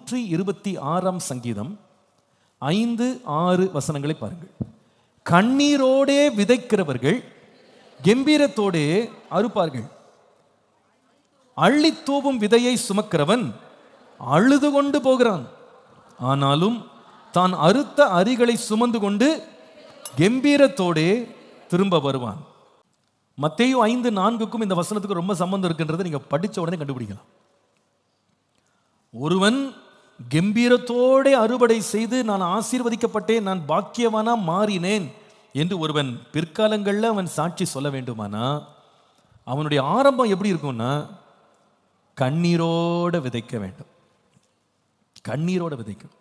126 சங்கீதம் 5-6 வசனங்களை பாருங்கள். கண்ணீரோடே விதைக்கிறவர்கள் கம்பீரத்தோடே அறுப்பார்கள். அள்ளி தூவும் விதையை சுமக்கிறவன் அழுது கொண்டு போகிறான், ஆனாலும் தான் அறுத்த அரிகளை சுமந்து கொண்டு கம்பீரத்தோடே திரும்ப வருவான். மத்தேயு 5:4 இந்த வசனத்துக்கு ரொம்ப சம்பந்தம் இருக்கின்றதை நீங்க படிச்ச உடனே கண்டுபிடிக்கலாம். ஒருவன் கம்பீரத்தோടെ அறுவடை செய்து நான் ஆசீர்வதிக்கப்பட்டேன், நான் பாக்கியவானா மாறினேன் என்று ஒருவன் பிற்காலங்களில் அவன் சாட்சி சொல்ல வேண்டுமானா அவனுடைய ஆரம்பம் எப்படி இருக்கும்னா கண்ணீரோட விதைக்க வேண்டும். கண்ணீரோட விதைக்கும்.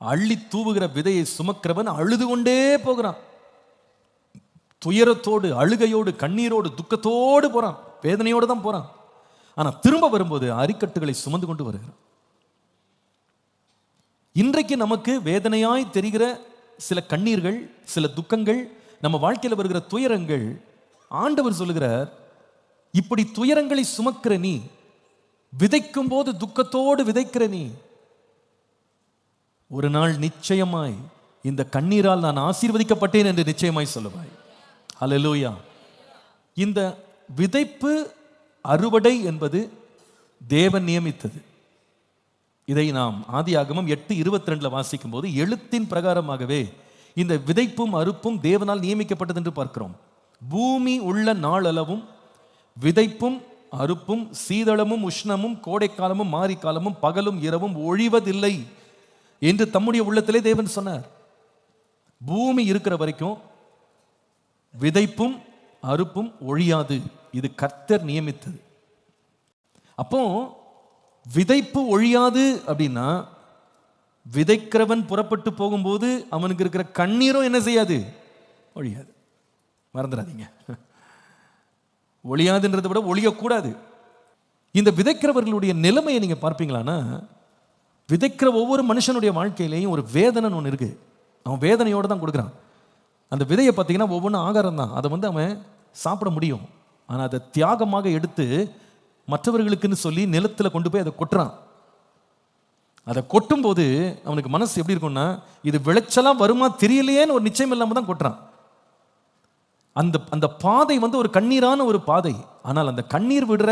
அள்ளி தூவுகிற விதையை சுமக்கிறவன் அழுது கொண்டே போகிறான். துயரத்தோடு, அழுகையோடு, கண்ணீரோடு, துக்கத்தோடு போறான், வேதனையோடு தான் போறான். ஆனா திரும்ப வரும்போது அரிக்கட்டுகளை சுமந்து கொண்டு வருகிறான். இன்றைக்கு நமக்கு வேதனையாய் தெரிகிற சில கண்ணீர்கள், சில துக்கங்கள், நம்ம வாழ்க்கையில் வருகிற துயரங்கள், ஆண்டவர் சொல்லுகிறார், இப்படி துயரங்களை சுமக்கிற நீ, விதைக்கும் போது துக்கத்தோடு விதைக்கிற நீ, ஒரு நாள் நிச்சயமாய் இந்த கண்ணீரால் நான் ஆசீர்வதிக்கப்பட்டேன் என்று நிச்சயமாய் சொல்லுவாய். அல்லேலூயா. இந்த விதைப்பு அறுவடை என்பது தேவன் நியமித்தது. இதை நாம் ஆதியாகமம் 8:22 வாசிக்கும் போது எழுத்தின் பிரகாரமாகவே இந்த விதைப்பும் அறுப்பும் தேவனால் நியமிக்கப்பட்டது என்று பார்க்கிறோம். பூமி உள்ள நாளளவும் விதைப்பும் அறுப்பும் சீதளமும் உஷ்ணமும் கோடைக்காலமும் மாரிக்காலமும் பகலும் இரவும் ஒழிவதில்லை என்று தம்முடைய உள்ளத்திலே தேவன் சொன்னார். பூமி இருக்கிற வரைக்கும் விதைப்பும் அறுப்பும் ஒழியாது. இது கர்த்தர் நியமித்தது. அப்போ விதைப்பு ஒழியாது அப்படின்னா விதைக்கிறவன் புறப்பட்டு போகும்போது அவனுக்கு இருக்கிற கண்ணீரும் என்ன செய்யாது? ஒழியாது. மறந்துடாதீங்க, ஒழியாதுன்றதை விட ஒழியக்கூடாது. இந்த விதைக்கிறவர்களுடைய நிலைமையை நீங்க பார்ப்பீங்களான்னா, விதைக்கிற ஒவ்வொரு மனுஷனுடைய வாழ்க்கையிலையும் ஒரு வேதனை ஒன்று இருக்கு. அவன் வேதனையோடு தான் கொடுக்குறான். அந்த விதையை பார்த்தீங்கன்னா ஒவ்வொன்றும் ஆகாரம் தான். அதை அவன் சாப்பிட முடியும். ஆனால் அதை தியாகமாக எடுத்து மற்றவர்களுக்குன்னு சொல்லி நிலத்தில் கொண்டு போய் அதை கொட்டுறான். அதை கொட்டும் போது அவனுக்கு மனசு எப்படி இருக்கும்னா, இது விளைச்சலாம் வருமா தெரியலையேன்னு ஒரு நிச்சயம் இல்லாமல் தான் கொட்டுறான். அந்த பாதை ஒரு கண்ணீரான ஒரு பாதை. ஆனால் அந்த கண்ணீர் விடுற,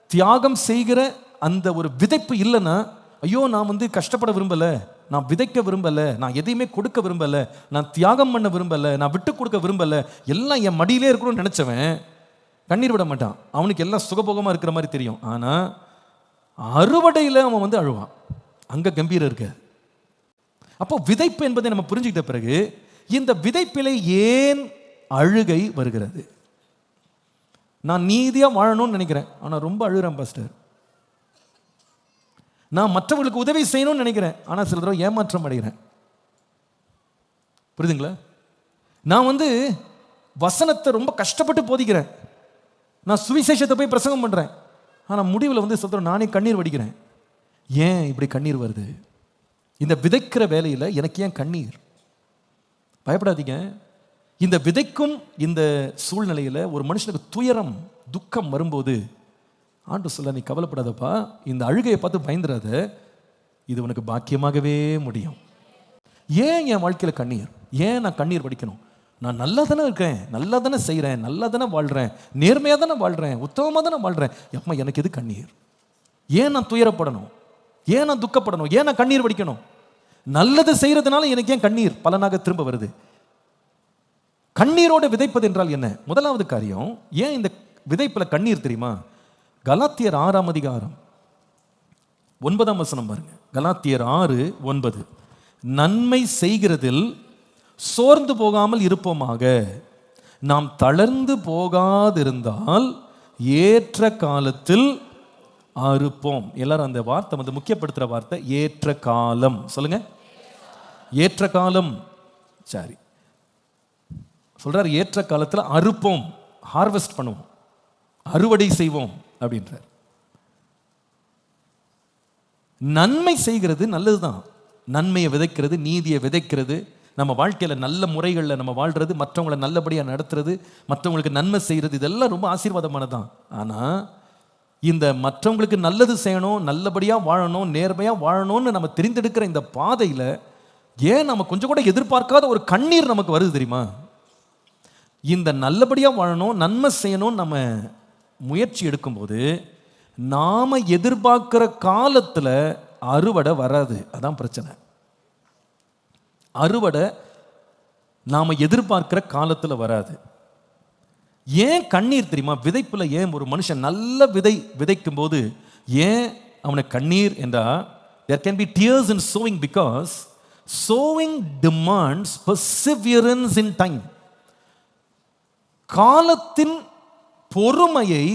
தியாகம் செய்கிற அந்த ஒரு விதைப்பு இல்லைன்னா, ஐயோ நான் கஷ்டப்பட விரும்பல, நான் விதைக்க விரும்பல, நான் எதையுமே கொடுக்க விரும்பல, நான் தியாகம் பண்ண விரும்பல, நான் விட்டு கொடுக்க விரும்பல, எல்லாம் என் மடியிலே இருக்கணும்னு நினைச்சவன் கண்ணீர் விட மாட்டான். அவனுக்கு எல்லாம் சுகபோகமா இருக்கிற மாதிரி தெரியும். ஆனா அறுவடையில் அவன் அழுவான். அங்க கம்பீரம் இருக்கு. அப்போ விதைப்பு என்பதை நம்ம புரிஞ்சுக்கிட்ட பிறகு இந்த விதைப்பிலே ஏன் அழுகை வருகிறது? நான் நீதியா வாழணும்னு நினைக்கிறேன், ஆனா ரொம்ப அழுகிறேன் பாஸ்டர். நான் மற்றவர்களுக்கு உதவி செய்யணும்னு நினைக்கிறேன், ஆனா சில தடவை ஏமாற்றம் அடைகிறேன். புரியுதுங்களா? நான் வசனத்தை ரொம்ப கஷ்டப்பட்டு போதிக்கிறேன், நான் சுவிசேஷத்தை போய் பிரசங்கம் பண்றேன், ஆனா முடிவில் சொல்றேன் நானே கண்ணீர் வடிக்கிறேன். ஏன் இப்படி கண்ணீர் வருது? இந்த விதைக்கிற வேலையில் எனக்கு ஏன் கண்ணீர்? பயப்படாதீங்க. இந்த விதைக்கும் இந்த சூழ்நிலையில் ஒரு மனுஷனுக்கு துயரம், துக்கம் வரும்போது ஆண்டு சொல்ல, நீ கவலைப்படாதப்பா, இந்த அழுகையை பார்த்து பயந்துடாத, இது உனக்கு பாக்கியமாகவே முடியும். ஏன் என் வாழ்க்கையில் கண்ணீர்? ஏன் நான் கண்ணீர் வடிக்கணும்? நான் நல்லா தானே இருக்கேன், நல்லா தானே செய்கிறேன், நல்லா தானே வாழ்கிறேன், நேர்மையாக தானே வாழ்கிறேன், உத்தமமாக தானே வாழ்கிறேன். அம்மா எனக்கு எது கண்ணீர்? ஏன் நான் துயரப்படணும்? ஏன் நான் துக்கப்படணும்? ஏன் நான் கண்ணீர் வடிக்கணும்? நல்லது செய்கிறதுனால எனக்கு ஏன் கண்ணீர் பலனாக திரும்ப வருது? கண்ணீரோடு விதைப்பது என்றால் என்ன? முதலாவது காரியம், ஏன் இந்த விதைப்பில் கண்ணீர் தெரியுமா? கலாத்தியர் 6ஆம் அதிகாரம் 9ஆம் வசனம் பாருங்க. கலாத்தியர் 6:9, நன்மை செய்கிறதில் சோர்ந்து போகாமல் இருப்போமாக, நாம் தளர்ந்து போகாதிருந்தால் ஏற்ற காலத்தில் அறுப்போம். எல்லாரும் அந்த வார்த்தை முக்கியப்படுத்துற வார்த்தை ஏற்ற காலம். சொல்லுங்க, ஏற்ற காலம். சரி, சொல்றார் ஏற்ற காலத்தில் அறுப்போம், ஹார்வெஸ்ட் பண்ணுவோம், அறுவடை செய்வோம் அப்படின்றார். நன்மை செய்கிறது நல்லதுதான். நன்மையை விதைக்கிறது, நீதியை விதைக்கிறது, நம்ம வாழ்க்கையில் நல்ல முறைகளில் நம்ம வாழ்றது, மற்றவங்களை நல்லபடியாக நடத்துறது, மற்றவங்களுக்கு நன்மை செய்கிறது, இதெல்லாம் ரொம்ப ஆசீர்வாதமானதான். ஆனால் இந்த மற்றவங்களுக்கு நல்லது செய்யணும், நல்லபடியாக வாழணும், நேர்மையாக வாழணும்னு நம்ம தெரிந்தெடுக்கிற இந்த பாதையில் ஏன் நம்ம கொஞ்சம் கூட எதிர்பார்க்காத ஒரு கண்ணீர் நமக்கு வருது தெரியுமா? இந்த நல்லபடியாக வாழணும், நன்மை செய்யணும் நம்ம முயற்சி எடுக்கும்போது நாம் எதிர்பார்க்கிற காலத்தில் அறுவடை வராது. அதான் பிரச்சனை. அறுவடை நாம் எதிர்பார்க்கிற காலத்தில் வராது. ஏன் கண்ணீர் தெரியுமா? விதைப்புல ஏன் ஒரு மனுஷன் நல்ல விதை விதைக்கும் போது ஏன் அவனுக்கு கண்ணீர் என்றால், there can be tears in sowing because sowing demands perseverance in time. காலத்தின் பொறுமையை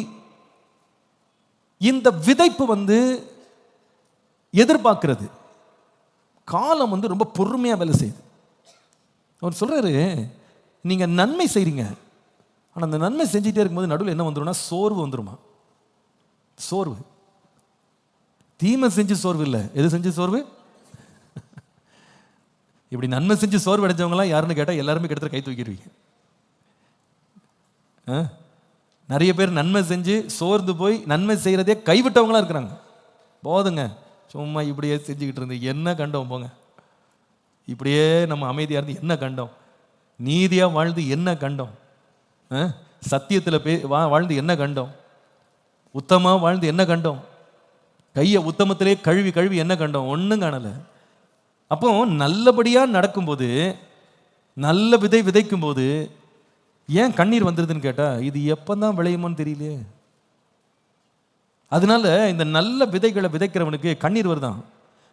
இந்த விதைப்பு எதிர்பார்க்கிறது. காலம் ரொம்ப பொறுமையாக வேலை செய்யுது. அவர் சொல்றாரு, நீங்க நன்மை செய்றீங்க, ஆனால் அந்த நன்மை செஞ்சுட்டே இருக்கும்போது நடுவில் என்ன வந்துடும்னா சோர்வு வந்துருமா. சோர்வு. தீமை செஞ்சு சோர்வு இல்லை, எது செஞ்சு சோர்வு? இப்படி நன்மை செஞ்சு சோர்வு அடைஞ்சவங்களாம் யாருன்னு கேட்டால் எல்லாருமே கிட்டத்தட்ட கை தூக்கிடுவீங்க. நிறைய பேர் நன்மை செஞ்சு சோர்ந்து போய் நன்மை செய்கிறதே கைவிட்டவங்களாம் இருக்கிறாங்க. போதுங்க, சும்மா இப்படியே செஞ்சுக்கிட்டு இருந்து என்ன கண்டோம் போங்க, இப்படியே நம்ம அமைதியாக இருந்து என்ன கண்டோம், நீதியாக வாழ்ந்து என்ன கண்டோம், சத்தியத்தில் வாழ்ந்து என்ன கண்டோம், உத்தமாக வாழ்ந்து என்ன கண்டோம், கையை உத்தமத்திலே கழுவி கழுவி என்ன கண்டோம், ஒன்றும் காணலை. அப்போ நல்லபடியாக நடக்கும்போது, நல்ல விதை விதைக்கும் போது ஏன் கண்ணீர் வந்துடுதுன்னு கேட்டால், இது எப்போ தான் விளையுமோன்னு தெரியலையே. அதனால இந்த நல்ல விதைகளை விதைக்கிறவனுக்கு கண்ணீர் வருதான்.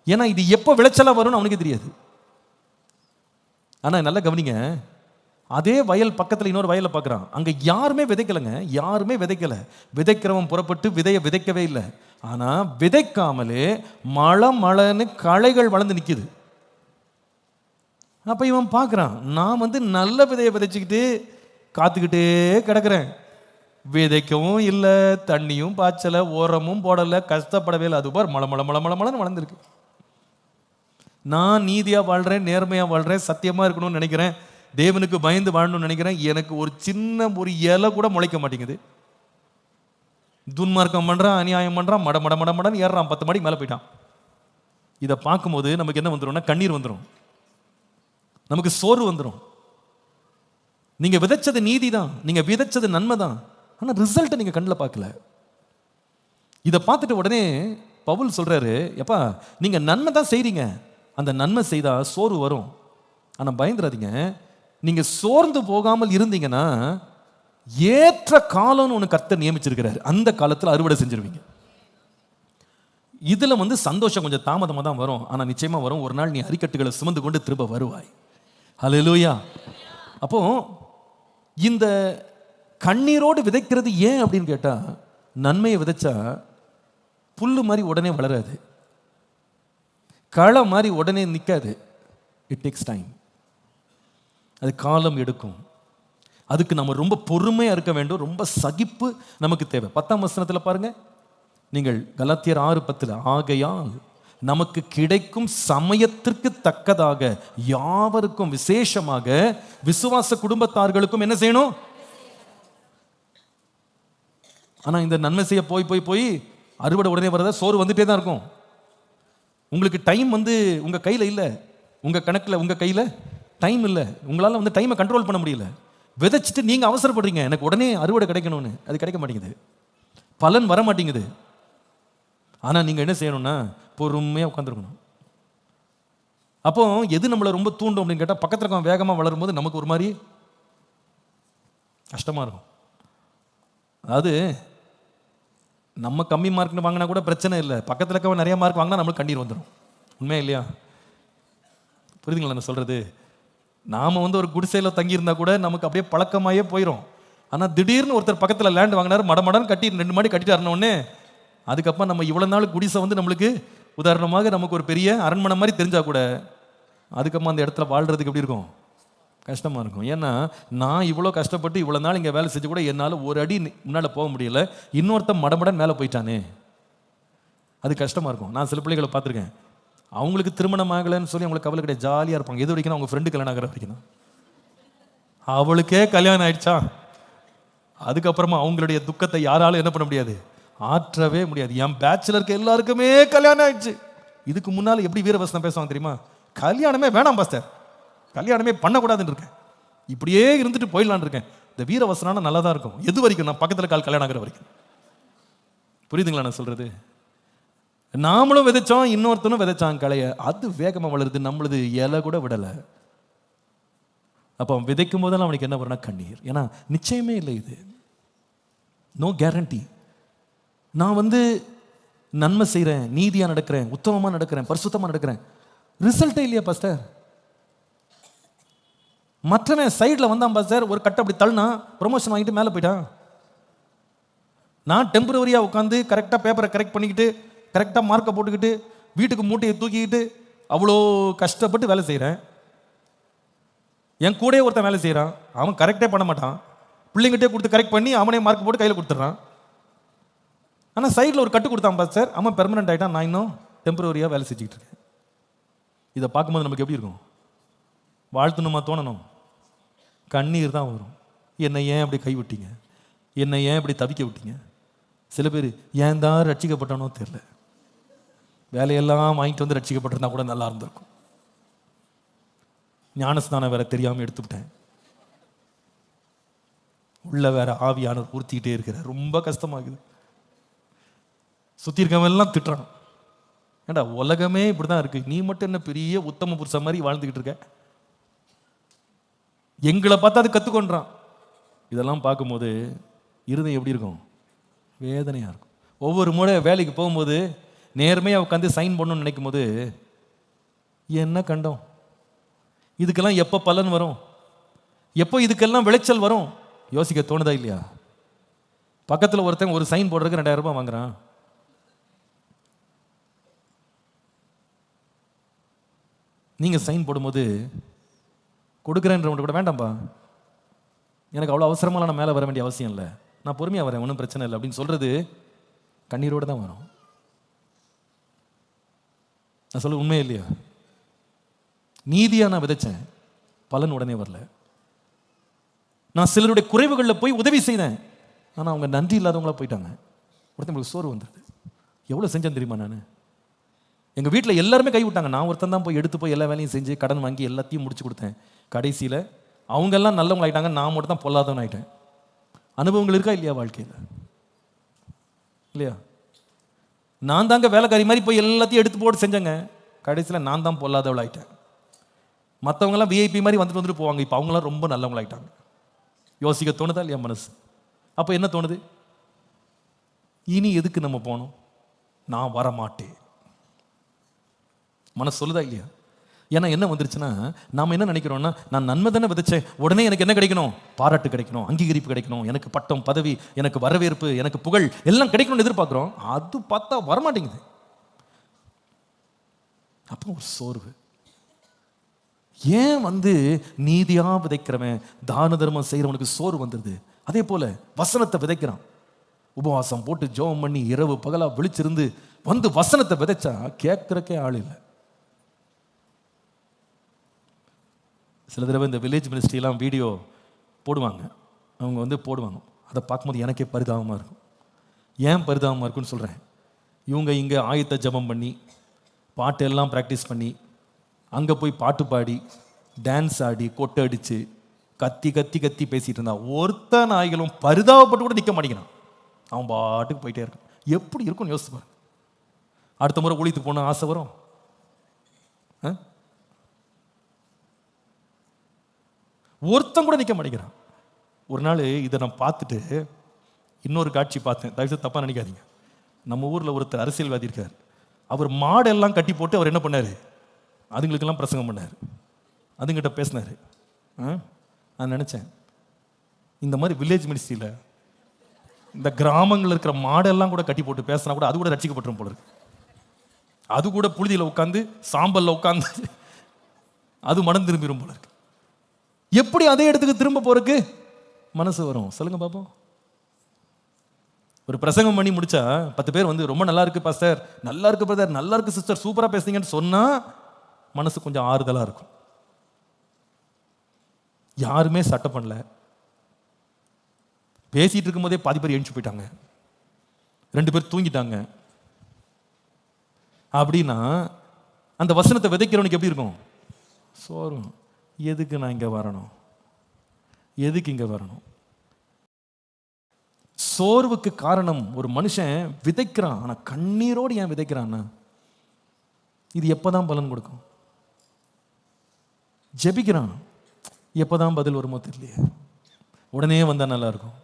ஏன்னா இது எப்போ விளைச்சலாக வரும்னு அவனுக்கு தெரியாது. ஆனால் நல்லா கவனிங்க, அதே வயல் பக்கத்தில் இன்னொரு வயலை பார்க்குறான், அங்கே யாருமே விதைக்கலைங்க, யாருமே விதைக்கலை. விதைக்கிறவன் புறப்பட்டு விதையை விதைக்கவே இல்லை. ஆனால் விதைக்காமலே மழைன்னு களைகள் வளர்ந்து நிற்கிது. அப்போ இவன் பார்க்குறான், நான் நல்ல விதையை விதைச்சிக்கிட்டு காத்துக்கிட்டே கிடக்கிறேன், விதைக்கவும் இல்லை, தண்ணியும் பாய்ச்சலை, ஓரமும் போடலை, கஷ்டப்படவே இல்லை. அது பார் மழைன்னு வளர்ந்துருக்கு. நான் நீதியாக வாழ்கிறேன், நேர்மையாக வாழ்கிறேன், சத்தியமாக இருக்கணும்னு நினைக்கிறேன், தேவனுக்கு பயந்து வாழணும்னு நினைக்கிறேன். எனக்கு ஒரு சின்ன ஒரு இலை கூட முளைக்க மாட்டேங்குது. துன்மார்க்கம் பண்ணுறான், அநியாயம் பண்ணுறான், மடன்னு ஏறுறான், 10 மணிக்கு மேலே போயிட்டான். இதை பார்க்கும்போது நமக்கு என்ன வந்துடும்னா கண்ணீர் வந்துடும், நமக்கு சோர்வு வந்துடும். நீங்க விதைச்சது நீதி தான், நீங்க விதைச்சது நன்மை தான், ஆனால் ரிசல்ட்டை நீங்க கண்ணில் பார்க்கல. இதை பார்த்துட்டு உடனே பவுல் சொல்றாரு, எப்பா நீங்க நன்மை தான் செய்றீங்க, அந்த நன்மை செய்தா சோர்வு வரும், ஆனால் பயந்துடாதீங்க. நீங்க சோர்ந்து போகாமல் இருந்தீங்கன்னா ஏற்ற காலம்னு ஒன்று கர்த்தர் நியமிச்சிருக்கிறாரு, அந்த காலத்தில் அறுவடை செஞ்சிருவீங்க. இதுல சந்தோஷம் கொஞ்சம் தாமதமாக தான் வரும், ஆனால் நிச்சயமா வரும். ஒரு நாள் நீ அரிக்கட்டுகளை சுமந்து கொண்டு திரும்ப வருவாய். ஹல்லேலூயா. அப்போ இந்த கண்ணீரோடு விதைக்கிறது ஏன் அப்படின்னு கேட்டா, நன்மையை விதைச்சா புல்லு மாதிரி உடனே வளராது, களை மாதிரி உடனே நிற்காது. இட் டேக்ஸ் டைம், அது காலம் எடுக்கும். அதுக்கு நம்ம ரொம்ப பொறுமையாக இருக்க வேண்டும், ரொம்ப சகிப்பு நமக்கு தேவை. 10ஆம் வசனத்தில் பாருங்க, நீங்கள் கலாத்தியர் 6:10, ஆகையால் நமக்கு கிடைக்கும் சமயத்திற்கு தக்கதாக யாவருக்கும் விசேஷமாக விசுவாச குடும்பத்தார்களுக்கும் என்ன செய்யணும். ஆனா இந்த நன்மை செய்ய போய் போய் போய் அறுவடை உடனே வரத சோறு வந்துட்டே தான் இருக்கும். உங்களுக்கு டைம் உங்க கையில இல்லை, உங்க கணக்கில் உங்க கையில டைம் இல்லை, உங்களால் டைமை கண்ட்ரோல் பண்ண முடியல. விதைச்சிட்டு நீங்க அவசரப்படுறீங்க, எனக்கு உடனே அறுவடை கிடைக்கணும்னு, அது கிடைக்க மாட்டேங்குது, பலன் வர மாட்டேங்குது. ஆனால் நீங்கள் என்ன செய்யணும்னா பொறுமையாக உட்காந்துருக்கணும். அப்போ எது நம்மளை ரொம்ப தூண்டும் அப்படின்னு கேட்டால், பக்கத்தில் இருக்க வேகமாக வளரும் போது நமக்கு ஒரு மாதிரி கஷ்டமாக இருக்கும். அதாவது நம்ம கம்மி மார்க்னு வாங்கினா கூட பிரச்சனை இல்லை, பக்கத்தில் இருக்க நிறைய மார்க் வாங்கினா நம்மளுக்கு கண்ணீர் வந்துடும். உண்மையா இல்லையா? புரியுதுங்களா நான் சொல்கிறது? நாம் ஒரு குடிசையில் தங்கியிருந்தா கூட நமக்கு அப்படியே பழக்கமாயே போயிடும். ஆனால் திடீர்னு ஒருத்தர் பக்கத்தில் லேண்ட் வாங்கினார், மடமடன்னு கட்டி 2 மாடி கட்டிட்டாருன்னொடனே, அதுக்கப்புறம் நம்ம இவ்வளோ நாள் குடிசை நம்மளுக்கு உதாரணமாக நமக்கு ஒரு பெரிய அரண்மனை மாதிரி தெரிஞ்சா கூட அதுக்கப்புறம் அந்த இடத்துல வாழ்கிறதுக்கு எப்படி இருக்கும்? கஷ்டமாக இருக்கும். ஏன்னா நான் இவ்வளோ கஷ்டப்பட்டு இவ்வளோ நாள் இங்கே வேலை செஞ்சு கூட என்னால் ஒரு அடி முன்னால் போக முடியல, இன்னொருத்தன் மடமடன் மேலே போயிட்டானே, அது கஷ்டமாக இருக்கும். நான் சில பிள்ளைகளை பார்த்துருக்கேன், அவங்களுக்கு திருமணம் ஆகலைன்னு சொல்லி அவங்களுக்கு கவலை கிடையாது, ஜாலியாக இருப்பாங்க. எது வரைக்கும் அவங்க ஃப்ரெண்டு கல்யாணம் ஆகிற வரைக்கும் தான். அவளுக்கே கல்யாணம் ஆயிடுச்சா, அதுக்கப்புறமா அவங்களுடைய துக்கத்தை யாராலும் என்ன பண்ண முடியாது, ஆற்றவே முடியாது. என் பேச்சுலருக்கு எல்லாருக்குமே கல்யாணம் ஆயிடுச்சு. இதுக்கு முன்னால எப்படி வீரவசனம் பேசுவாங்க தெரியுமா? கல்யாணமே வேணாம் பாஸ்டர், கல்யாணமே பண்ணக்கூடாதுன்னு இருக்கேன், இப்படியே இருந்துட்டு போயிடலான்னு இருக்கேன். இந்த வீரவசனம் நல்லா தான் இருக்கும். எது வரைக்கும்? நான் பக்கத்தில் கல்யாணம் ஆகிற வரைக்கும். புரியுதுங்களா நான் சொல்றது? நாமளும் விதைச்சோம், இன்னொருத்தனும் விதைச்சான் கலைய, அது வேகமாக வளருது, நம்மளது இலை கூட விடலை. அப்போ அவன் விதைக்கும் போதெல்லாம் அவனுக்கு என்ன வரும்னா கண்ணீர். ஏன்னா நிச்சயமே இல்லை, இது நோ கேரண்டி. நான் நன்மை செய்கிறேன், நீதியாக நடக்கிறேன், உத்தமமாக நடக்கிறேன், பரிசுத்தமாக நடக்கிறேன், ரிசல்ட்டே இல்லையா பாஸ்டர்? மற்றவன் சைடில் வந்தான் பாஸ்டர், ஒரு கட்டை அப்படி தள்ளினா ப்ரொமோஷன் வாங்கிட்டு மேலே போயிட்டான். நான் டெம்பரவரியாக உட்காந்து கரெக்டாக பேப்பரை கரெக்ட் பண்ணிக்கிட்டு கரெக்டாக மார்க்கை போட்டுக்கிட்டு வீட்டுக்கு மூட்டையை தூக்கிக்கிட்டு அவ்வளோ கஷ்டப்பட்டு வேலை செய்கிறேன். என் கூட ஒருத்தன் வேலை செய்கிறான், அவன் கரெக்டே பண்ண மாட்டான், பிள்ளைங்கிட்டே கொடுத்து கரெக்ட் பண்ணி அவனே மார்க் போட்டு கையில் கொடுத்துட்றான். ஆனால் சைடில் ஒரு கட்டு கொடுத்தான் பாஸ்டர், அவன் பெர்மனெண்ட் ஆகிட்டான், நான் இன்னும் டெம்பரவரியாக வேலை செஞ்சுக்கிட்டு இருக்கேன். இதை பார்க்கும்போது நமக்கு எப்படி இருக்கும்? வாழ்த்துணுமா தோணணும்? கண்ணீர் தான் வரும். என்னை ஏன் அப்படி கை விட்டீங்க, என்னை ஏன் இப்படி தவிக்க விட்டீங்க? சில பேர் ஏன் தான் ரட்சிக்கப்பட்டனோ தெரியல, வேலையெல்லாம் வாங்கிட்டு வந்து ரட்சிக்கப்பட்டிருந்தா கூட நல்லா இருந்திருக்கும். ஞானஸ்தானம் வேற தெரியாமல் எடுத்துவிட்டேன், உள்ள வேற ஆவியானவர் ஊர்த்திக்கிட்டே இருக்கிற, ரொம்ப கஷ்டமாகுது. சுற்றி இருக்கவன் எல்லாம் திட்டுறான், ஏண்டா உலகமே இப்படிதான் இருக்கு, நீ மட்டும் என்ன பெரிய உத்தம புருஷ மாதிரி வாழ்ந்துக்கிட்டு இருக்க, எங்களை பார்த்து அது கற்றுக்கொண்டான். இதெல்லாம் பார்க்கும்போது இருதயம் எப்படி இருக்கும்? வேதனையாக இருக்கும். ஒவ்வொரு முறை வேலைக்கு போகும்போது நேர்மையாக உட்காந்து சைன் பண்ணணும்னு நினைக்கும் போது என்ன கண்டோம், இதுக்கெல்லாம் எப்போ பலன் வரும், எப்போ இதுக்கெல்லாம் விளைச்சல் வரும் யோசிக்க தோணுதா இல்லையா? பக்கத்தில் ஒருத்தன் ஒரு சைன் போடுறதுக்கு 2000 ரூபாய் வாங்குறான். நீங்கள் சைன் போடும்போது கொடுக்குறேன்றவங்க கூட வேண்டாம்ப்பா, எனக்கு அவ்வளோ அவசரமாக நான் மேலே வர வேண்டிய அவசியம் இல்லை, நான் பொறுமையாக வரேன், ஒன்றும் பிரச்சனை இல்லை அப்படின்னு சொல்கிறது கண்ணீரோடு தான் வரும். நான் சொல்ல உண்மையே இல்லையா? நீதியாக நான் விதைச்சேன், பலன் உடனே வரல. நான் சிலருடைய குறைவுகளில் போய் உதவி செய்தேன், ஆனால் அவங்க நன்றி இல்லாதவங்களா போயிட்டாங்க. ஒருத்தங்களுக்கு சோறு வந்துடுது. எவ்வளோ செஞ்சேன் தெரியுமா? நான் எங்கள் வீட்டில் எல்லாருமே கை விட்டாங்க, நான் ஒருத்தன் தான் போய் எடுத்து போய் எல்லா வேலையும் செஞ்சு கடன் வாங்கி எல்லாத்தையும் முடிச்சு கொடுத்தேன். கடைசியில் அவங்கெல்லாம் நல்லவங்க ஆகிட்டாங்க, நான் மட்டும் தான் பொல்லாதவன் ஆகிட்டேன். அனுபவங்கள் இருக்கா இல்லையா வாழ்க்கையில்? இல்லையா? நான் தாங்க வேலைக்காரி மாதிரி போய் எல்லாத்தையும் எடுத்து போட்டு செஞ்சேங்க, கடைசியில் நான் தான் பொல்லாதவள் ஆகிட்டேன். மற்றவங்களாம் விஐபி மாதிரி வந்துட்டு போவாங்க, இப்போ அவங்களாம் ரொம்ப நல்லவங்களாயிட்டாங்க. யோசிக்க தோணுதா இல்லையா மனசு? அப்போ என்ன தோணுது? இனி எதுக்கு நம்ம போனோம், நான் வரமாட்டேன் மனசு சொல்லுதா இல்லையா? ஏன்னா என்ன வந்துருச்சுன்னா, நாம் என்ன நினைக்கிறோம்னா, நான் நன்மை தானே விதைச்சேன், உடனே எனக்கு என்ன கிடைக்கணும்? பாராட்டு கிடைக்கணும், அங்கீகரிப்பு கிடைக்கணும், எனக்கு பட்டம் பதவி, எனக்கு வரவேற்பு, எனக்கு புகழ் எல்லாம் கிடைக்கணும்னு எதிர்பார்க்குறோம். அது பார்த்தா வரமாட்டேங்குது. அப்போ ஒரு சோர்வு. ஏன் நீதியாக விதைக்கிறவன், தான தர்மம் செய்கிறவனுக்கு சோர்வு வந்துடுது. அதே போல வசனத்தை விதைக்கிறான், உபவாசம் போட்டு ஜெபம் பண்ணி இரவு பகலாக விழிச்சிருந்து வசனத்தை விதைச்சா கேட்குறக்கே ஆள் இல்லை. சில தடவை இந்த வில்லேஜ் மினிஸ்ட்ரிலாம் வீடியோ போடுவாங்க, அவங்க போடுவாங்க, அதை பார்க்கும்போது எனக்கே பரிதாபமாக இருக்கும். ஏன் பரிதாபமாக இருக்குன்னு சொல்கிறேன். இவங்க இங்கே ஆயத்த ஜபம் பண்ணி பாட்டு எல்லாம் ப்ராக்டிஸ் பண்ணி அங்கே போய் பாட்டு பாடி டான்ஸ் ஆடி கொட்டை அடித்து கத்தி கத்தி கத்தி பேசிகிட்டு இருந்தா ஒருத்த நாய்களும் பரிதாபப்பட்டு கூட நிற்க மாட்டேங்கிறான். அவன் பாட்டுக்கு போயிட்டே இருக்கான். எப்படி இருக்கும்னு யோசிச்சு பாருங்க. அடுத்த முறை ஊழியத்துக்கு போன ஆசை வரும்? ஒருத்தன் கூட நிற்க மாட்டேங்கிறான். ஒரு நாள் இதை நான் பார்த்துட்டு இன்னொரு காட்சி பார்த்தேன், தயவுசெய்து தப்பாக நினைக்காதீங்க. நம்ம ஊரில் ஒருத்தர் அரசியல்வாதி இருக்கார், அவர் மாடெல்லாம் கட்டி போட்டு அவர் என்ன பண்ணார், அதுங்களுக்கெல்லாம் பிரசங்கம் பண்ணார், அதுங்கிட்ட பேசினார். நான் நினச்சேன், இந்த மாதிரி வில்லேஜ் மினிஸ்ட்ரியில் இந்த கிராமங்களில் இருக்கிற மாடெல்லாம் கூட கட்டி போட்டு பேசினா கூட அது கூட ரட்சிக்கப்பட்டுரும் போல இருக்கு. அது கூட புழுதியில் உட்காந்து சாம்பலில் உட்காந்து அது மனம் திரும்பிடும் போல இருக்கு. எப்படி அதே இடத்துக்கு திரும்ப போறதுக்கு மனசு வரும் சொல்லுங்க பாப்போம்? ஒரு பிரசங்கம் பண்ணி முடிச்சா 10 பேர் ரொம்ப நல்லா இருக்கு பாஸ்டர், நல்லா இருக்கு பிரதர், நல்லா இருக்கு சிஸ்டர், சூப்பரா பேசுறீங்கன்னு சொன்னா மனசு கொஞ்சம் ஆறுதலா இருக்கும். யாருமே சட்டை பண்ணல, பேசிட்டு இருக்கும் போதே பாதி பேர் எழுந்து போயிட்டாங்க. 2 பேர் தூங்கிட்டாங்க அப்படின்னா அந்த வசனத்தை விதைக்கிறவனுக்கு எப்படி இருக்கும்? சோறும். எதுக்கு நான் இங்க வரணும்? எதுக்கு இங்க வரணும்? சோர்வுக்கு காரணம் ஒரு மனுஷன் விதைக்கிறான், ஆனா கண்ணீரோடு ஏன் விதைக்கிறான்னா இது எப்பதான் பலன் கொடுக்கும்? ஜெபிக்கிறான், எப்பதான் பதில் வருமோ தெரியலையே, உடனே வந்தா நல்லா இருக்கும்,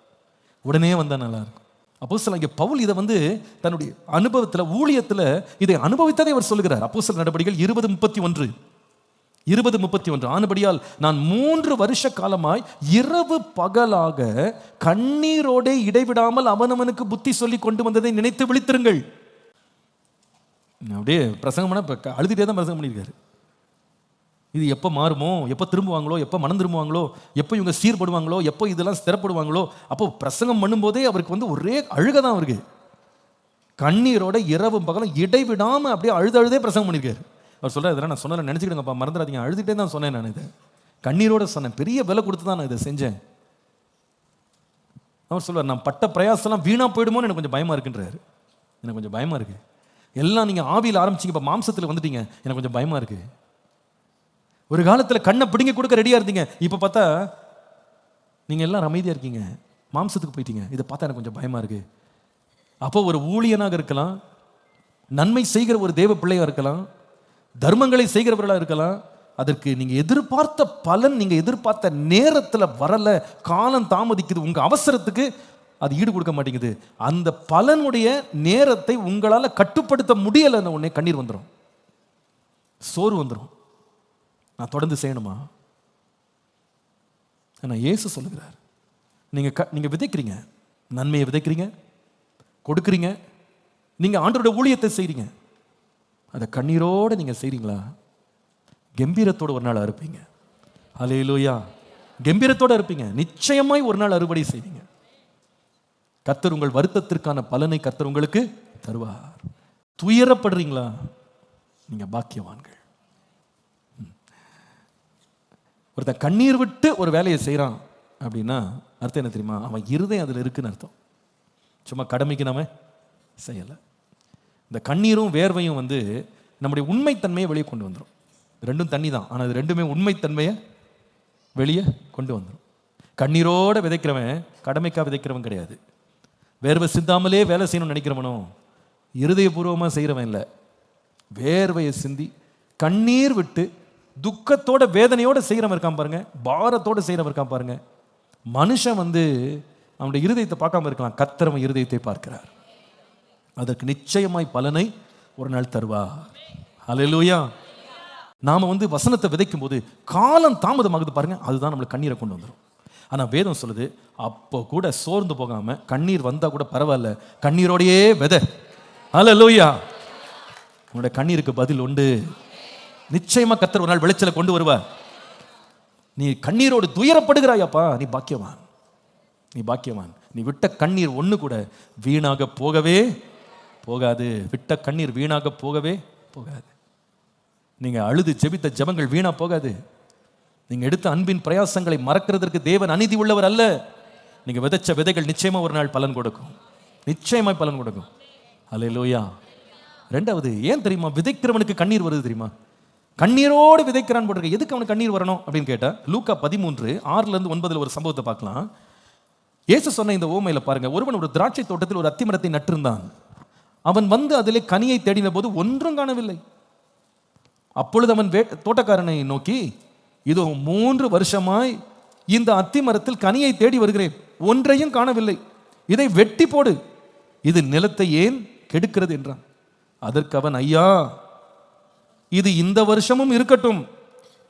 உடனே வந்தா நல்லா இருக்கும். அப்போஸ்தலனாகிய பவுல் இதை தன்னுடைய அனுபவத்துல, ஊழியத்துல இதை அனுபவித்ததை அவர் சொல்லுகிறார். அப்போஸ்தலர் நடபடிகள் 20:31 ஆனபடியால் நான் 3 வருஷ காலமாய் இரவு பகலாக கண்ணீரோட இடைவிடாமல் அவனவனுக்கு புத்தி சொல்லி கொண்டு வந்ததை நினைத்து விழித்திருங்கள். அப்படியே பிரசங்கம் பண்ண அழுதுட்டே தான் பிரசங்கம் பண்ணியிருக்காரு. இது எப்போ மாறுமோ, எப்போ திரும்புவாங்களோ, எப்போ மனம் திரும்புவாங்களோ, எப்போ இவங்க சீர்படுவாங்களோ, எப்போ இதெல்லாம் ஸ்திரப்படுவாங்களோ. அப்போ பிரசங்கம் பண்ணும்போதே அவருக்கு ஒரே அழுகதான். அவருக்கு கண்ணீரோட இரவு பகலும் இடைவிடாமல் அப்படியே அழுதே பிரசங்கம் பண்ணியிருக்காரு. அவர் சொல்கிறார், இதெல்லாம் நான் சொன்ன நினச்சிக்கிடுங்கப்பா, மறந்துடாதீங்க, அழுதுகிட்டே தான் சொன்னேன், நான் இதை கண்ணீரோட சொன்னேன், பெரிய விலை கொடுத்து தான் நான் இதை செஞ்சேன். அவர் சொல்வார், நான் பட்ட பிரயாசம்லாம் வீணாக போயிடுமோன்னு எனக்கு கொஞ்சம் பயமாக இருக்குன்றாரு. எனக்கு கொஞ்சம் பயமாக இருக்குது. எல்லாம் நீங்கள் ஆவியில் ஆரம்பிச்சிங்க, இப்போ மாம்சத்தில் வந்துட்டீங்க, எனக்கு கொஞ்சம் பயமாக இருக்குது. ஒரு காலத்தில் கண்ணை பிடிங்க கொடுக்க ரெடியாக இருந்தீங்க, இப்போ பார்த்தா நீங்கள் எல்லாம் அமைதியாக இருக்கீங்க, மாம்சத்துக்கு போயிட்டீங்க, இதை பார்த்தா எனக்கு கொஞ்சம் பயமாக இருக்குது. அப்போ ஒரு ஊழியனாக இருக்கலாம், நன்மை செய்கிற ஒரு தேவ பிள்ளையாக இருக்கலாம், தர்மங்களை செய்கிறவர்களாக இருக்கலாம், அதற்கு நீங்கள் எதிர்பார்த்த பலன் நீங்கள் எதிர்பார்த்த நேரத்தில் வரலை, காலம் தாமதிக்குது, உங்கள் அவசரத்துக்கு அது ஈடு கொடுக்க மாட்டேங்குது, அந்த பலனுடைய நேரத்தை உங்களால் கட்டுப்படுத்த முடியலைன்னு உடனே கண்ணீர் வந்துடும், சோறு வந்துடும். நான் தொடர்ந்து செய்யணுமா? ஆனால் இயேசு சொல்லுகிறார், நீங்கள் விதைக்கிறீங்க, நன்மையை விதைக்கிறீங்க, கொடுக்குறீங்க, நீங்கள் ஆண்டவருடைய ஊழியத்தை செய்கிறீங்க, அதை கண்ணீரோடு நீங்கள் செய்கிறீங்களா? கம்பீரத்தோடு ஒரு நாள் அறுப்பீங்க. ஹல்லேலூயா. கம்பீரத்தோடு அறுப்பீங்க, நிச்சயமாய் ஒரு நாள் அறுவடை செய்வீங்க. கர்த்தர் உங்கள் வருத்தத்திற்கான பலனை கர்த்தர் உங்களுக்கு தருவார். துயரப்படுறீங்களா? நீங்கள் பாக்கியவான்கள். ஒருத்தன் கண்ணீர் விட்டு ஒரு வேலையை செய்கிறான் அப்படின்னா அர்த்தம் என்ன தெரியுமா? அவன் இருதயம் அதில் இருக்குன்னு அர்த்தம். சும்மா கடமைக்கு நாம செய்யலை. இந்த கண்ணீரும் வேர்வையும் நம்முடைய உண்மைத்தன்மையை வெளியே கொண்டு வந்துடும். ரெண்டும் தண்ணி தான், ஆனால் இது ரெண்டுமே உண்மைத்தன்மையை வெளியே கொண்டு வந்துடும். கண்ணீரோடு விதைக்கிறவன் கடமைக்காக விதைக்கிறவன் கிடையாது. வேர்வை சிந்தாமலே வேலை செய்யணும்னு நினைக்கிறவனும் இருதயபூர்வமாக செய்கிறவன் இல்லை. வேர்வையை சிந்தி கண்ணீர் விட்டு துக்கத்தோட வேதனையோட செய்கிறவன் இருக்கான் பாருங்க, பாரத்தோட செய்கிறவன் இருக்கான் பாருங்க. மனுஷன் அவனுடைய இருதயத்தை பார்க்காம இருக்கலாம், கர்த்தர் அவன் இருதயத்தை பார்க்கிறார். அதற்கு நிச்சயமாய் பலனை ஒரு நாள் தருவார். ஹல்லேலூயா. நாம வசனத்தை விதைக்கும் போது காலம் தாமதமாகுது பாருங்க, அதுதான் நம்மளுக்கு கண்ணீரை கொண்டு வந்துடும். ஆனால் வேதம் சொல்லுது, அப்போ கூட சோர்ந்து போகாம கண்ணீர் வந்தா கூட பரவாயில்ல, கண்ணீரோடையே விதை. ஹல்லேலூயா. உன்னுடைய கண்ணீருக்கு பதில் உண்டு. நிச்சயமா கர்த்தர் ஒரு நாள் விளைச்சலை கொண்டு வருவார். நீ கண்ணீரோடு துயரப்படுகிறாயப்பா, நீ பாக்கியவான், நீ பாக்கியவான். நீ விட்ட கண்ணீர் ஒன்று கூட வீணாக போகவே போகாது. விட்ட கண்ணீர் வீணாக போகவே போகாது. நீங்க அழுது ஜெபித்த ஜெபங்கள் வீணா போகாது. நீங்க எடுத்த அன்பின் பிரயாசங்களை மறக்கிறதற்கு தேவன் அநீதி உள்ளவர் அல்ல. நீங்க விதைச்ச விதைகள் நிச்சயமா ஒரு நாள் பலன் கொடுக்கும், நிச்சயமாய் பலன் கொடுக்கும். ஹல்லேலூயா. ரெண்டாவது, ஏன் தெரியுமா விதைக்கிறவனுக்கு கண்ணீர் வருது தெரியுமா? கண்ணீரோடு விதைக்கிறான் போட்டிருக்க. எதுக்கு அவனுக்கு கண்ணீர் வரணும் அப்படின்னு கேட்டா, லூக்கா 13:6-9 ஒரு சம்பவத்தை பார்க்கலாம். இயேசு சொன்ன இந்த ஓமையில பாருங்க, ஒருவன் ஒரு திராட்சை தோட்டத்தில் ஒரு அத்திமரத்தை நட்டிருந்தான். அவன் அதிலே கனியை தேடின போது ஒன்றும் காணவில்லை. அப்பொழுது அவன் தோட்டக்காரனை நோக்கி, இதோ 3 வருஷமாய் இந்த அத்திமரத்தில் கனியை தேடி வருகிறேன், ஒன்றையும் காணவில்லை, இதை வெட்டி போடு, இது நிலத்தை ஏன் கெடுக்கிறது என்றான். அதற்கு அவன், ஐயா, இது இந்த வருஷமும் இருக்கட்டும்,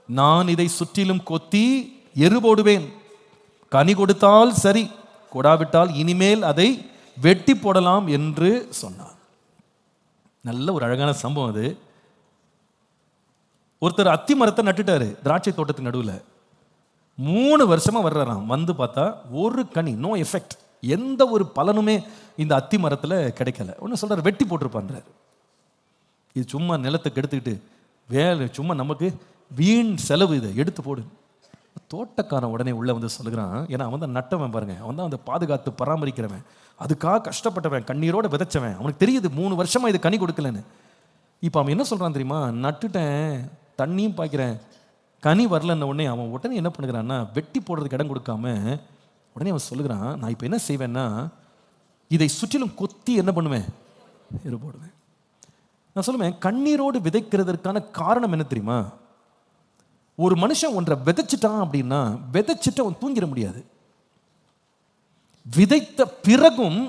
நான் இதை சுற்றிலும் கொத்தி எரு போடுவேன், கனி கொடுத்தால் சரி, கொடாவிட்டால் இனிமேல் அதை வெட்டி போடலாம் என்று சொன்னான். நல்ல ஒரு அழகான சம்பவம் அது. ஒருத்தர் அத்தி மரத்தை நட்டுட்டாரு திராட்சை தோட்டத்தின் நடுவில். 3 வருஷமா வர்றாராம். பார்த்தா ஒரு கனி, நோ எஃபெக்ட், எந்த ஒரு பலனுமே இந்த அத்தி மரத்தில் கிடைக்கல. ஒன்று சொல்றாரு, வெட்டி போட்டிருப்பான்றாரு. இது சும்மா நிலத்தை கெடுத்துக்கிட்டு வேலை, சும்மா நமக்கு வீண் செலவு, இதை எடுத்து போடு. தோட்டக்காரன் உடனே உள்ள வந்து சொல்லுகிறான், ஏன்னா அவன் தான் நட்டவன் பாருங்க, அவன் தான் அந்த பாதுகாத்து பராமரிக்கிறவன், அதுக்காக கஷ்டப்பட்டவன், கண்ணீரோட விதைச்சவன். அவனுக்கு தெரியுது 3 வருஷமா இது கனி கொடுக்கலன்னு. இப்போ அவன் என்ன சொல்றான் தெரியுமா? நட்டுட்டேன், தண்ணியும் பாய்க்கிறேன், கனி வரலன்ன உடனே அவன் உடனே என்ன பண்ணுகிறான்னா, வெட்டி போடுறதுக்கு இடம் கொடுக்காம உடனே அவன் சொல்லுகிறான், நான் இப்போ என்ன செய்வேன்னா இதை சுற்றிலும் கொத்தி என்ன பண்ணுவேன், எரு போடுவேன். நான் சொல்லுவேன், கண்ணீரோடு விதைக்கிறதற்கான காரணம் என்ன தெரியுமா? ஒரு மனுஷன் ஒன்றை விதைச்சிட்டான் அப்படின்னா விதைச்சிட்டு அவன் தூங்கிட முடியாது. விதைத்த பிறகும்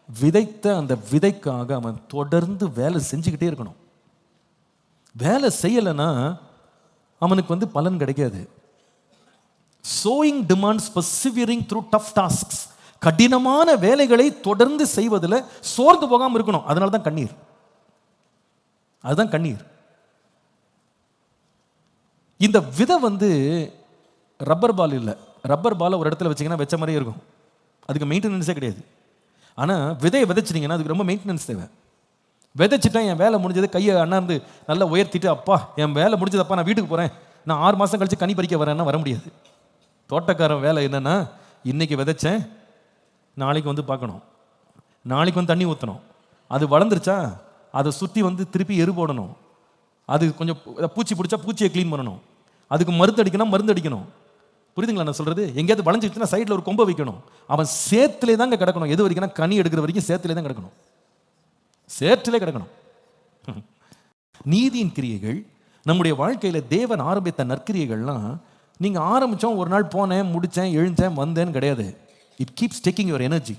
விதைத்த அந்த விதைக்காக அவன் தொடர்ந்து வேலை செஞ்சுக்கிட்டே இருக்கணும். வேலை செய்யலைன்னா அவனுக்கு வந்து பலன் கிடைக்காது. sowing demands persevering through tough tasks. கடினமான வேலைகளை தொடர்ந்து செய்வதில் சோர்ந்து போகாமல் இருக்கணும். அதனால தான் கண்ணீர். அதுதான் கண்ணீர். இந்த விதை வந்து ரப்பர் பால் இல்லை. ரப்பர் பாலை ஒரு இடத்துல வச்சிங்கன்னா வச்ச மாதிரியே இருக்கும், அதுக்கு மெயின்டெனன்ஸே கிடையாது. ஆனால் விதையை விதைச்சிட்டிங்கன்னா அதுக்கு ரொம்ப மெயின்டெனன்ஸ் தேவை. விதைச்சிட்டா என் வேலை முடிஞ்சது, கையை அண்ணாந்து நல்லா உயர்த்திட்டு, அப்பா என் வேலை முடிஞ்சதப்பா நான் வீட்டுக்கு போகிறேன், நான் 6 மாதம் கழித்து கனி பறிக்க வரேன்னா வர முடியாது. தோட்டக்காரன் வேலை என்னென்னா, இன்றைக்கி விதைச்சேன், நாளைக்கு வந்து பார்க்கணும், நாளைக்கு வந்து தண்ணி ஊற்றணும், அது வளர்ந்துருச்சா அதை சுற்றி வந்து திருப்பி எரு போடணும், அது கொஞ்சம் பூச்சி பிடிச்சா பூச்சியை க்ளீன் பண்ணணும், அதுக்கு மருந்து அடிக்கணும், மருந்து அடிக்கணும். புரியுதுங்களா நான் சொல்கிறது? எங்கேயாவது வளைஞ்சிச்சுன்னா சைடில் ஒரு கொம்பை வைக்கணும். அவன் சேத்திலே தாங்க கிடக்கணும். எது வரைக்கும்னா கனி எடுக்கிற வரைக்கும் சேத்திலே தான் கிடக்கணும், சேற்றிலே கிடக்கணும். நீதியின் கிரியைகள் நம்முடைய வாழ்க்கையில் தேவன் ஆரம்பித்த நற்கிரியைகள்லாம் நீங்கள் ஆரம்பித்தோம், ஒரு நாள் போனேன், முடித்தேன், எழுந்தேன், வந்தேன்னு கிடையாது. It keeps taking your energy.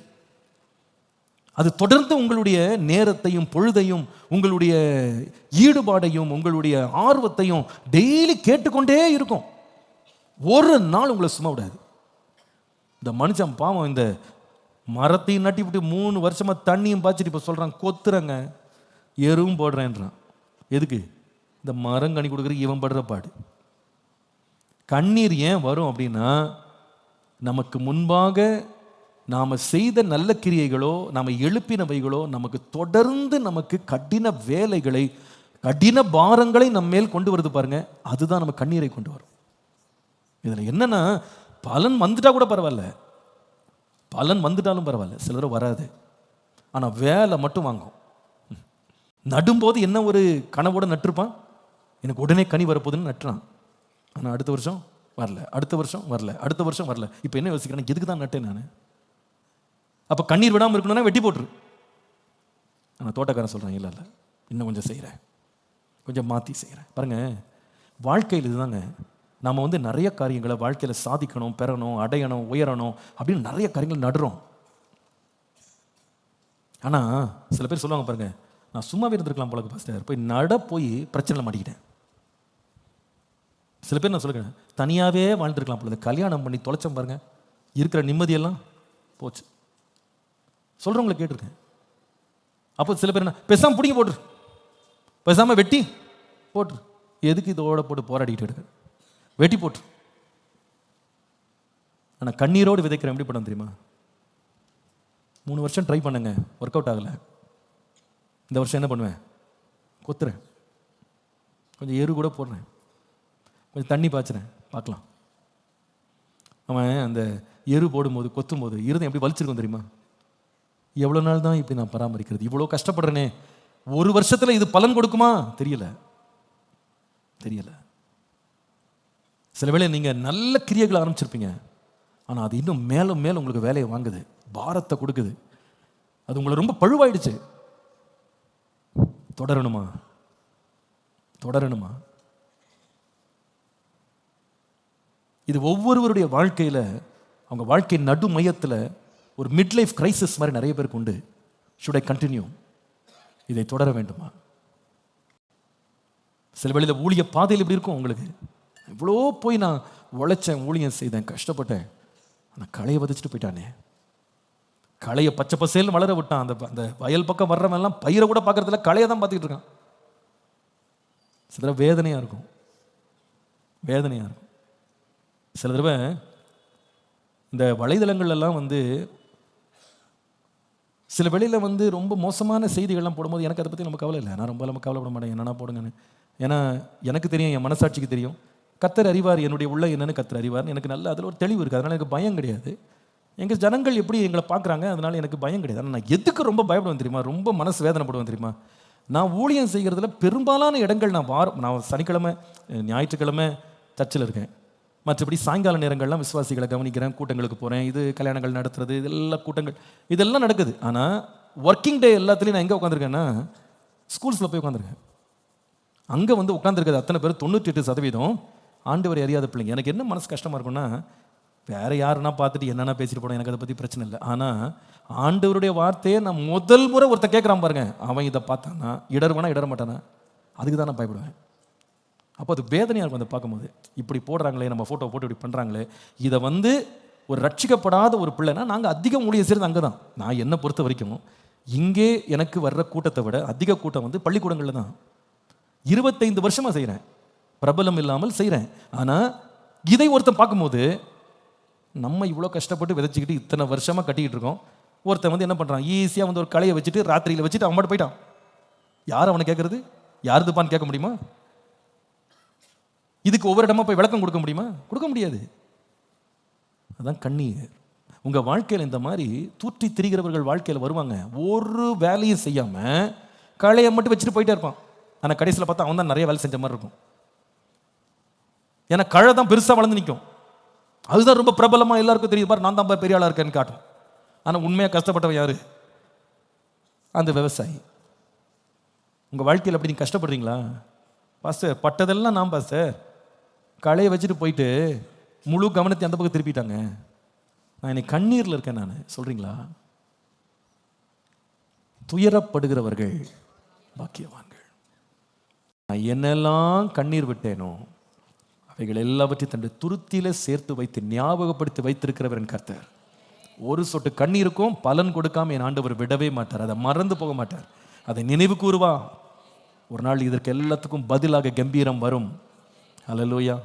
அது தொடர்ந்து உங்களுடைய நேரத்தையும் பொழுதையும் உங்களுடைய ஈடுபாடையும் உங்களுடைய ஆர்வத்தையும் டெய்லி கேட்டுக்கொண்டே இருக்கும். ஒரு நாள் உங்களை சும்மா விடாது. இந்த மனுஷன் பாவம் இந்த மரத்தையும் நட்டி விட்டு 3 வருஷமா தண்ணியும் பாய்ச்சிட்டு இப்போ சொல்கிறான், கொத்துறங்க எருவும் போடுறேன்றான். எதுக்கு? இந்த மரம் கனி கொடுக்குற இவன் படுற பாடு. கண்ணீர் ஏன் வரும் அப்படின்னா, நமக்கு முன்பாக நாம் செய்த நல்ல கிரியைகளோ நாம் எழுப்பினவைகளோ நமக்கு தொடர்ந்து நமக்கு கடின வேலைகளை கடின பாரங்களை நம்ம மேல் கொண்டு வருது பாருங்க, அதுதான் நம்ம கண்ணீரை கொண்டு வரும். இதில் என்னன்னா, பலன் வந்துட்டா கூட பரவாயில்ல, பலன் வந்துட்டாலும் பரவாயில்ல, சிலரும் வராது, ஆனால் வேலை மட்டும் வாங்கும். நடும்போது என்ன ஒரு கனவோட நட்டிருப்பான், எனக்கு உடனே கனி வரப்போகுதுன்னு நட்டுறான், ஆனால் அடுத்த வருஷம் வரல, அடுத்த வருஷம் வரல, அடுத்த வருஷம் வரல. இப்போ என்ன யோசிக்கிறேன், எதுக்கு தான் நட்டேன் நான்? அப்போ கண்ணீர் விடாமல் இருக்கணும்னா வெட்டி போட்டுரு. ஆனால் தோட்டக்காரன் சொல்கிறேன், இல்லை இல்லை இன்னும் கொஞ்சம் செய்கிறேன், கொஞ்சம் மாற்றி செய்கிறேன். பாருங்கள், வாழ்க்கையில் இதுதாங்க, நாம் வந்து நிறைய காரியங்களை வாழ்க்கையில் சாதிக்கணும், பெறணும், அடையணும், உயரணும் அப்படின்னு நிறைய காரியங்கள் நடுறோம். ஆனால் சில பேர் சொல்லுவாங்க பாருங்கள், நான் சும்மாவே இருந்திருக்கலாம் போல பாஸ்டர், போய் பிரச்சனை மாட்டிக்கிட்டேன். சில பேர் நான் சொல்லுறேன், தனியாகவே வாழ்ந்துருக்கலாம் போல, கல்யாணம் பண்ணி தொலைச்சம் பாருங்க, இருக்கிற நிம்மதியெல்லாம் போச்சு. சொல்கிறவங்களை கேட்டிருக்கேன். அப்போ சில பேர் என்ன, பேசாமல் பிடிங்க போட்டுரு, பேசாமல் வெட்டி போட்டுரு, எதுக்கு இதோட போட்டு போராடிக்கிட்டு எடுக்க, வெட்டி போட்டு. ஆனால் கண்ணீரோடு விதைக்கிறேன். எப்படி பண்ண தெரியுமா? 3 வருஷம் ட்ரை பண்ணுங்க, ஒர்க் அவுட் ஆகலை. இந்த வருஷம் என்ன பண்ணுவேன், கொத்துறேன், கொஞ்சம் எரு கூட போடுறேன், கொஞ்சம் தண்ணி பாய்ச்சுறேன், பார்க்கலாம். அவன் அந்த எரு போடும்போது கொத்தும் போது இருதயம் எப்படி வலிச்சிருக்கும் தெரியுமா? எவ்வளோ நாள் தான் இப்படி நான் பராமரிக்கிறது, இவ்வளோ கஷ்டப்படுறேனே, 1 வருஷத்தில் இது பலன் கொடுக்குமா தெரியல. சில வேளை நீங்கள் நல்ல கிரியைகளை ஆரம்பிச்சிருப்பீங்க, ஆனால் அது இன்னும் மேலும் மேலும் உங்களுக்கு வேலையை வாங்குது, பாரத்தை கொடுக்குது, அது உங்களை ரொம்ப பழுவாயிடுச்சு. தொடரணுமா? இது ஒவ்வொருவருடைய வாழ்க்கையில், அவங்க வாழ்க்கை நடு மையத்தில் ஒரு மிட் லைஃப் கிரைசிஸ் மாதிரி நிறைய பேருக்கு உண்டு. ஷுட் ஐ கண்டினியூ, இதை தொடர வேண்டுமா? சில வேளையில் ஊழிய பாதையில் இப்படி இருக்கும் உங்களுக்கு, இவ்வளோ போய் நான் உழைச்சேன், ஊழியம் செய்தேன், கஷ்டப்பட்டேன், ஆனால் களையை வதச்சிட்டு போயிட்டானே, களையை பச்சை பசேல்னு வளர விட்டான். அந்த வயல் பக்கம் வர்றவெல்லாம் பயிரை கூட பார்க்கறதில்ல, களையை தான் பார்த்துக்கிட்டு இருக்கான். சில தடவை வேதனையாக இருக்கும். சில தடவை இந்த வலைதளங்கள்லாம் வந்து சில வேளையில் வந்து ரொம்ப மோசமான செய்திகள்லாம் போடும்போது எனக்கு அதை பற்றி நம்ம கவலை இல்லை, நான் ரொம்ப கவலைப்பட மாட்டேன், என்னன்னா போடுங்கன்னு. ஏன்னா எனக்கு தெரியும், என் மனசாட்சிக்கு தெரியும், கர்த்தர் அறிவார் என்னுடைய உள்ள என்னன்னு கர்த்தர் அறிவார். எனக்கு நல்ல அதில் ஒரு தெளிவு இருக்குது. அதனால் எனக்கு பயம் கிடையாது. எங்கள் ஜனங்கள் எப்படி எங்களை பார்க்குறாங்க, அதனால் எனக்கு பயம் கிடையாது. ஆனால் நான் எதுக்கு ரொம்ப பயப்படுவேன் தெரியுமா? ரொம்ப மனசு வேதனைப்படுவேன் தெரியுமா? நான் ஊழியம் செய்கிறதுல பெரும்பாலான இடங்கள் நான் சனிக்கிழமை ஞாயிற்றுக்கிழமை சர்ச்சில் இருக்கேன். மற்றபடி சாயங்கால நேரங்கள்லாம் விசுவாசிகளை கவனிக்கிறேன், கூட்டங்களுக்கு போகிறேன், இது கல்யாணங்கள் நடத்துறது, இதெல்லாம் கூட்டங்கள் இதெல்லாம் நடக்குது. ஆனால் ஒர்க்கிங் டே எல்லாத்துலேயும் நான் எங்கே உட்காந்துருக்கேன்னா ஸ்கூல்ஸில் போய் உட்காந்துருக்கேன். அங்கே வந்து உட்காந்துருக்கிறது அத்தனை பேர் 98% ஆண்டவரை அறியாத பிள்ளைங்க. எனக்கு என்ன மனசு கஷ்டமாக இருக்கும்னா, வேறு யாருன்னா பார்த்துட்டு என்னென்ன பேசிட்டு போனோம், எனக்கு அதை பற்றி பிரச்சனை இல்லை. ஆனால் ஆண்டவருடைய வார்த்தையை நான் முதல் முறை ஒருத்தன் கேட்குறான் பாருங்க, அவன் இதை பார்த்தானா இடருவானா இடர மாட்டானா, அதுக்கு தான் நான் பயப்படுவேன். அப்போ அது வேதனையாக இருக்கும் அதை பார்க்கும்போது. இப்படி போடுறாங்களே, நம்ம ஃபோட்டோ போட்டு இப்படி பண்ணுறாங்களே, இதை வந்து ஒரு ரட்சிக்கப்படாத ஒரு பிள்ளைனா நாங்கள் அதிகம் ஊழியம் செய்கிறது அங்கே தான். நான் என்னை பொறுத்த வரைக்கும் இங்கே எனக்கு வர்ற கூட்டத்தை விட அதிக கூட்டம் வந்து பள்ளிக்கூடங்களில் தான். 25 வருஷமாக செய்கிறேன், பிரபலம் இல்லாமல் செய்கிறேன். ஆனால் இதை ஒருத்தன் பார்க்கும்போது, நம்ம இவ்வளோ கஷ்டப்பட்டு விதைச்சிக்கிட்டு இத்தனை வருஷமாக கட்டிக்கிட்டு இருக்கோம், ஒருத்தன் வந்து என்ன பண்ணுறான், ஈஸியாக வந்து ஒரு கலையை வச்சுட்டு ராத்திரியில் வச்சுட்டு அவன் மட்டும் போயிட்டான். யார் அவனை கேட்குறது? யாருதுப்பான்னு கேட்க முடியுமா? இதுக்கு ஒவ்வொரு இடமா போய் விளக்கம் கொடுக்க முடியுமா? கொடுக்க முடியாது. அதான் கண்ணீர். உங்கள் வாழ்க்கையில் இந்த மாதிரி தூற்றி திரிகிறவர்கள் வாழ்க்கையில் வருவாங்க, ஒரு வேலையும் செய்யாமல் கலையை மட்டும் வச்சுட்டு போயிட்டே இருப்பான். ஆனால் கடைசியில் பார்த்தா அவன் தான் நிறைய வேலை செஞ்ச மாதிரி இருக்கும். ஏன்னா கழை தான் பெருசாக வளர்ந்து நிற்கும், அதுதான் ரொம்ப பிரபலமாக எல்லாருக்கும் தெரியுது, பாரு நான் தான் பெரிய ஆளாக இருக்கேன்னு காட்டும். ஆனால் உண்மையாக கஷ்டப்பட்டவன் யாரு? அந்த விவசாயி. உங்கள் வாழ்க்கையில் அப்படி நீங்கள் கஷ்டப்படுறீங்களா? பாஸ்டர் பட்டதெல்லாம் நான் பாஸ்டர், களையை வச்சுட்டு போயிட்டு முழு கவனத்தை அந்த பக்கம் திருப்பிட்டாங்க, நான் இன்னைக்கு கண்ணீரில் இருக்கேன் நான், சொல்கிறீங்களா? துயரப்படுகிறவர்கள் பாக்கியவான்கள். நான் என்னெல்லாம் கண்ணீர் விட்டேனோ அவைகள் எல்லாவற்றையும் தன்னுடைய துருத்தியில சேர்த்து வைத்து ஞாபகப்படுத்தி வைத்திருக்கிறவர் என் கர்த்தர். ஒரு சொட்டு கண்ணீருக்கும் பலன் கொடுக்காம என் ஆண்டவர் விடவே மாட்டார். அதை மறந்து போக மாட்டார். அதை நினைவு கூறுவா. ஒரு நாள் இதற்கு எல்லாத்துக்கும் பதிலாக கம்பீரம் வரும். அல்லேலூயா.